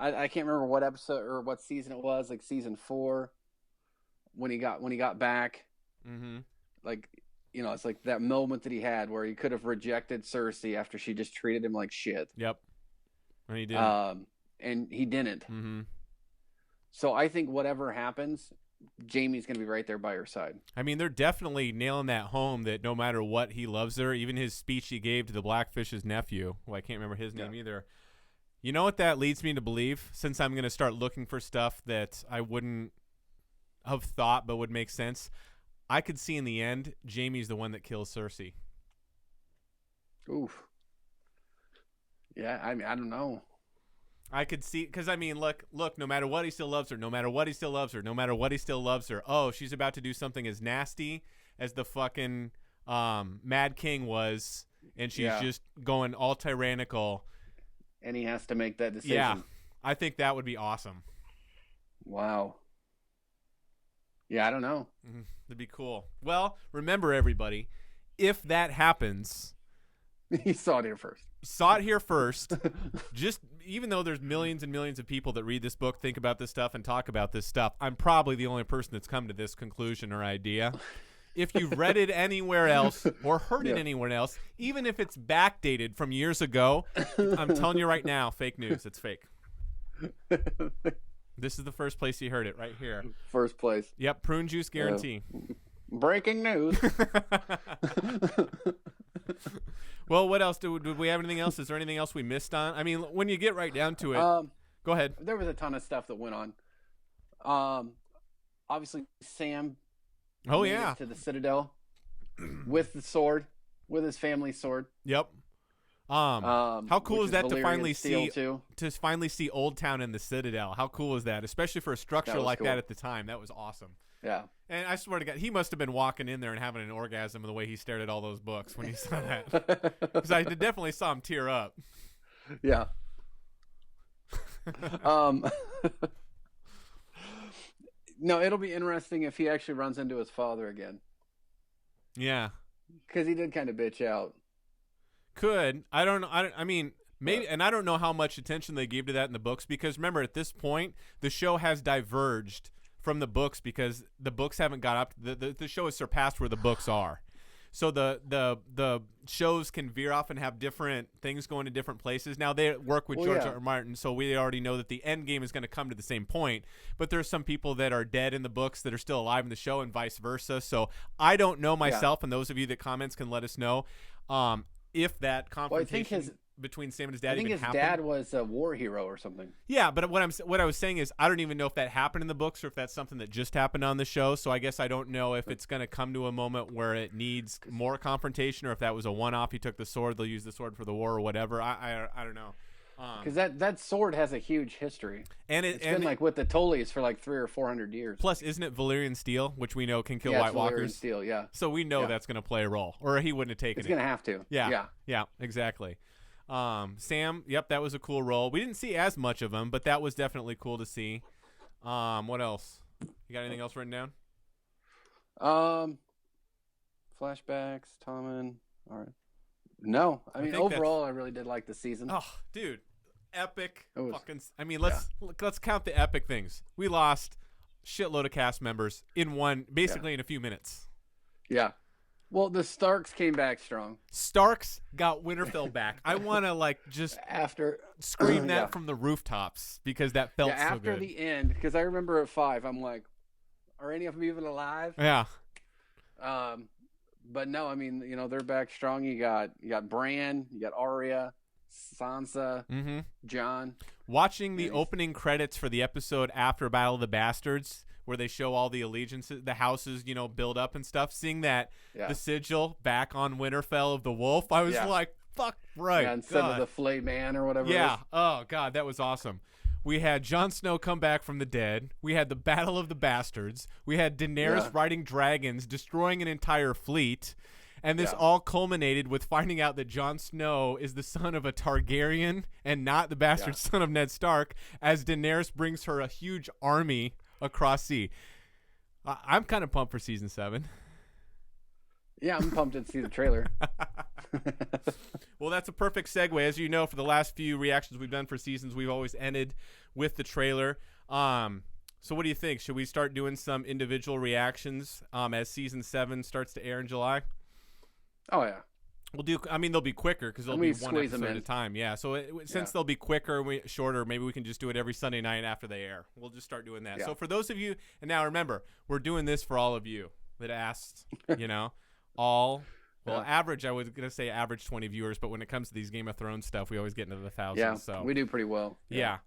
I can't remember what episode or what season it was, like season 4, when he got back. Mm-hmm. Like, it's like that moment that he had where he could have rejected Cersei after she just treated him like shit. Yep. And he didn't. And he didn't. Mm-hmm. So I think whatever happens, Jaime's going to be right there by her side. I mean, they're definitely nailing that home that no matter what, he loves her. Even his speech he gave to the Blackfish's nephew, who I can't remember his name either. You know what that leads me to believe? Since I'm going to start looking for stuff that I wouldn't have thought but would make sense, I could see in the end, Jaime's the one that kills Cersei. Oof. Yeah, I mean, I don't know. I could see, because I mean, look, no matter what, he still loves her. No matter what, he still loves her. No matter what, he still loves her. Oh, she's about to do something as nasty as the fucking Mad King was, and she's just going all tyrannical. And he has to make that decision. Yeah, I think that would be awesome. Wow. Yeah, I don't know. Mm-hmm. That'd be cool. Well, remember, everybody, if that happens... You saw it here first. Saw it here first. Just even though there's millions and millions of people that read this book, think about this stuff, and talk about this stuff, I'm probably the only person that's come to this conclusion or idea. If you've read it anywhere else or heard it anywhere else, even if it's backdated from years ago, I'm telling you right now, fake news. It's fake. This is the first place you heard it, right here. First place. Yep, prune juice guarantee. Breaking news. Well, what else? Did we have anything else? Is there anything else we missed on? I mean, when you get right down to it, go ahead. There was a ton of stuff that went on. Obviously, Sam to the Citadel with the sword, with his family sword. Yep. How cool is that to finally see Old Town in the Citadel? How cool is that? Especially for a structure like that at the time. That was awesome. Yeah. And I swear to God, he must have been walking in there and having an orgasm the way he stared at all those books when he saw that. Because I definitely saw him tear up. Yeah. No, it'll be interesting if he actually runs into his father again. Yeah. Because he did kind of bitch out. Could. I don't know. I mean, maybe, and I don't know how much attention they gave to that in the books, because remember, at this point, the show has diverged from the books because the books haven't got up. The show has surpassed where the books are. So the shows can veer off and have different things going to different places. Now they work with George R. R. Martin, so we already know that the end game is going to come to the same point. But there's some people that are dead in the books that are still alive in the show, and vice versa. So I don't know myself, and those of you that comments can let us know if that confrontation. between Sam and his dad I think even his happened. dad was a war hero or something. Yeah, but what I was saying is I don't even know if that happened in the books or if that's something that just happened on the show. So I guess I don't know if it's going to come to a moment where it needs more confrontation or if that was a one-off. He took the sword, they'll use the sword for the war or whatever. I don't know. Because that sword has a huge history, and it's been like with the Tullys for like 300 or 400 years. Plus, isn't it Valyrian steel, which we know can kill White White Walkers? Valyrian steel, yeah. So we know that's going to play a role, or he wouldn't have taken it. It's going to have to. Yeah, exactly. Sam, yep, that was a cool role. We didn't see as much of him, but that was definitely cool to see. What else? You got anything else written down? Flashbacks, Tommen. All right. No, I mean overall, I really did like the season. Oh, dude, epic! I mean, let's count the epic things. We lost shitload of cast members in in a few minutes. Yeah. Well, the Starks came back strong. Starks got Winterfell back. I want to just scream that from the rooftops because that felt so good. After the end, because I remember at 5, I'm like, are any of them even alive? Yeah. But no, I mean, they're back strong. You got Bran, you got Arya, Sansa, Jon. Watching the opening credits for the episode after Battle of the Bastards, where they show all the allegiances, the houses, build up and stuff, seeing that the sigil back on Winterfell of the wolf, I was like, fuck right. Yeah, instead of the Flay Man or whatever. Yeah. Oh, God, that was awesome. We had Jon Snow come back from the dead. We had the Battle of the Bastards. We had Daenerys riding dragons, destroying an entire fleet. And this all culminated with finding out that Jon Snow is the son of a Targaryen and not the bastard son of Ned Stark, as Daenerys brings her a huge army across sea. I'm kind of pumped for season 7. Yeah, I'm pumped to see the trailer. Well, that's a perfect segue. As you know, for the last few reactions we've done for seasons, we've always ended with the trailer. So what do you think? Should we start doing some individual reactions as season 7 starts to air in July? Oh, yeah. They'll be quicker because they'll be one episode at a time. Yeah. So since they'll be quicker, shorter, maybe we can just do it every Sunday night after they air. We'll just start doing that. Yeah. So for those of you, and now remember, we're doing this for all of you that asked, average, I was going to say average 20 viewers, but when it comes to these Game of Thrones stuff, we always get into the thousands. Yeah, so we do pretty well. Yeah.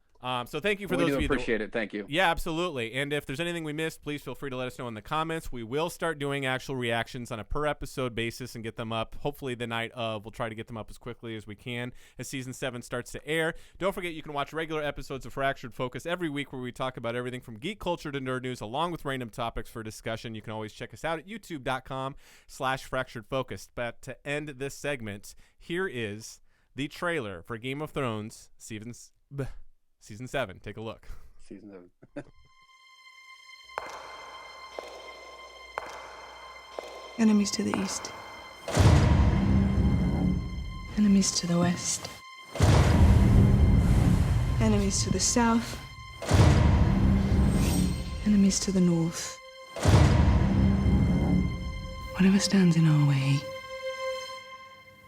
So thank you for those of you. We do appreciate it. Thank you. Yeah, absolutely. And if there's anything we missed, please feel free to let us know in the comments. We will start doing actual reactions on a per episode basis and get them up. Hopefully the night of, we'll try to get them up as quickly as we can as season 7 starts to air. Don't forget you can watch regular episodes of Fractured Focus every week where we talk about everything from geek culture to nerd news along with random topics for discussion. You can always check us out at youtube.com/fracturedfocus. But to end this segment, here is the trailer for Game of Thrones Season 7. Take a look. Season 7. Enemies to the east. Enemies to the west. Enemies to the south. Enemies to the north. Whatever stands in our way,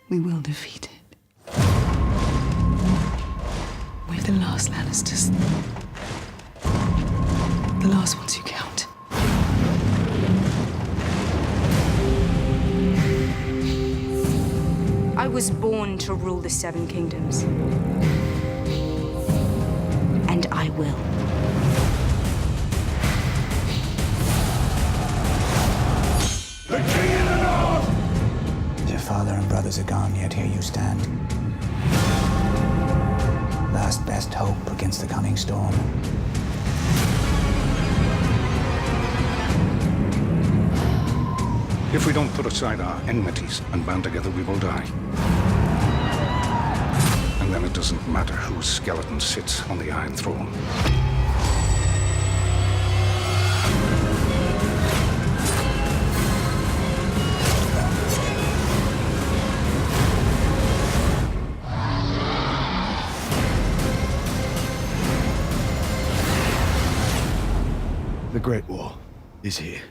we will defeat it. We're the last Lannisters. The last ones who count. I was born to rule the 7 kingdoms. And I will. The king in the north! Your father and brothers are gone, yet here you stand. Last best hope against the coming storm. If we don't put aside our enmities and band together, we will die. And then it doesn't matter whose skeleton sits on the Iron Throne. The Great War is here.